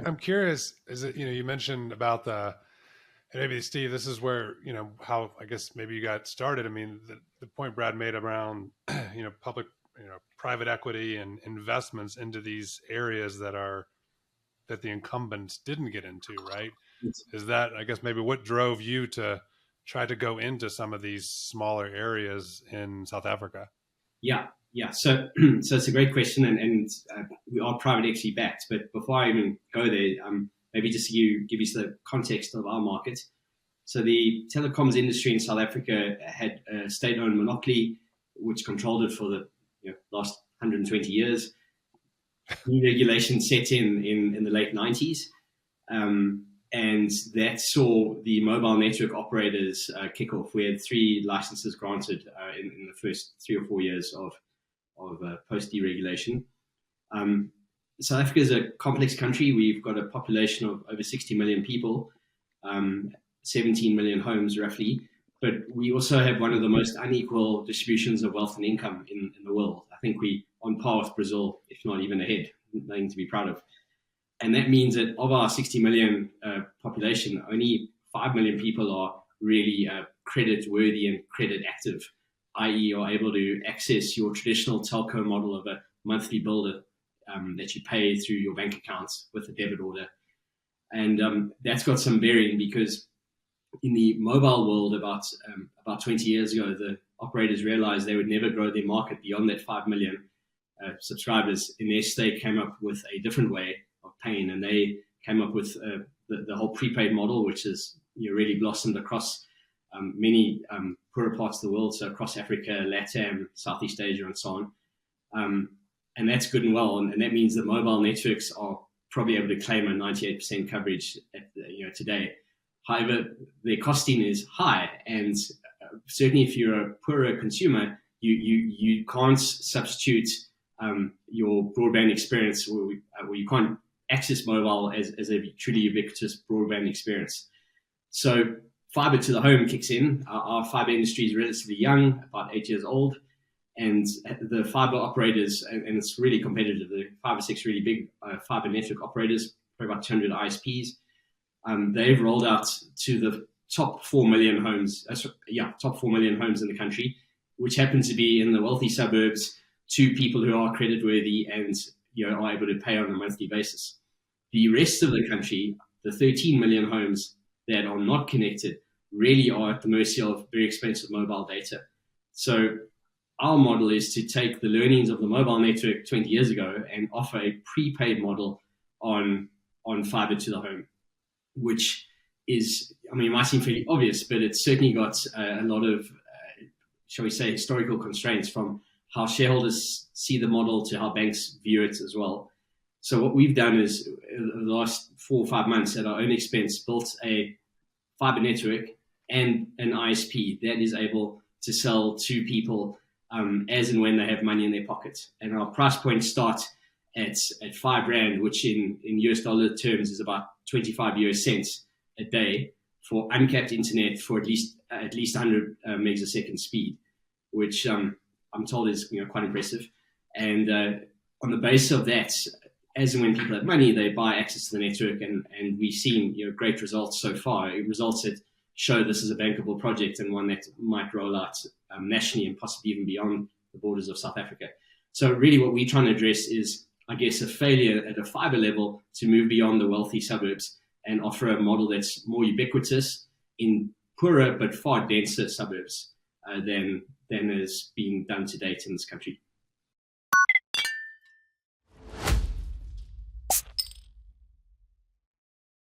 I'm curious, you mentioned about and maybe Steve, this is where, how I guess maybe you got started. I mean, the point Brad made around, public, private equity and investments into these areas that the incumbents didn't get into, right? Is that, I guess, maybe what drove you to try to go into some of these smaller areas in South Africa? Yeah, yeah. So, so it's a great question, and we are private equity backed. But before I even go there, maybe just give you the context of our market. So the telecoms industry in South Africa had a state-owned monopoly, which controlled it for the last 120 years. New regulation set in the late 90s, and that saw the mobile network operators kick off. We had 3 licenses granted in the first 3 or 4 years of post-deregulation. South Africa is a complex country. We've got a population of over 60 million people, 17 million homes roughly, but we also have one of the most unequal distributions of wealth and income in the world. I think we on par with Brazil, if not even ahead, nothing to be proud of. And that means that of our 60 million population, only 5 million people are really credit worthy and credit active, i.e. are able to access your traditional telco model of a monthly bill that you pay through your bank accounts with a debit order. And that's got some bearing because in the mobile world about 20 years ago, the operators realized they would never grow their market beyond that 5 million subscribers unless they came up with a different way of paying. And they came up with the whole prepaid model, which has really blossomed across many poorer parts of the world, so across Africa, LATAM, Southeast Asia, and so on. And that's good and well. And that means that mobile networks are probably able to claim a 98% coverage today. However, their costing is high, and certainly if you're a poorer consumer, you can't substitute your broadband experience, or you can't access mobile as a truly ubiquitous broadband experience. So fiber to the home kicks in. Our fiber industry is relatively young, about 8 years old, and the fiber operators, and it's really competitive, the 5 or 6 really big fiber network operators, probably about 200 ISPs, they've rolled out to the top 4 million homes, top 4 million homes in the country, which happen to be in the wealthy suburbs to people who are creditworthy and are able to pay on a monthly basis. The rest of the country, the 13 million homes that are not connected, really are at the mercy of very expensive mobile data. So our model is to take the learnings of the mobile network 20 years ago and offer a prepaid model on fiber to the home, which is, it might seem fairly obvious, but it's certainly got a lot of, shall we say, historical constraints from how shareholders see the model to how banks view it as well. So what we've done is, in the last 4 or 5 months, at our own expense, built a fiber network and an ISP that is able to sell to people as and when they have money in their pocket. And our price points start at $5, which in US dollar terms is about 25 US cents a day for uncapped internet for at least 100 megs a second speed, which I'm told is quite impressive. And on the basis of that, as and when people have money, they buy access to the network, and we've seen great results so far. Results that show this is a bankable project and one that might roll out nationally and possibly even beyond the borders of South Africa. So really what we're trying to address is, I guess, a failure at a fiber level to move beyond the wealthy suburbs and offer a model that's more ubiquitous in poorer but far denser suburbs than has been done to date in this country.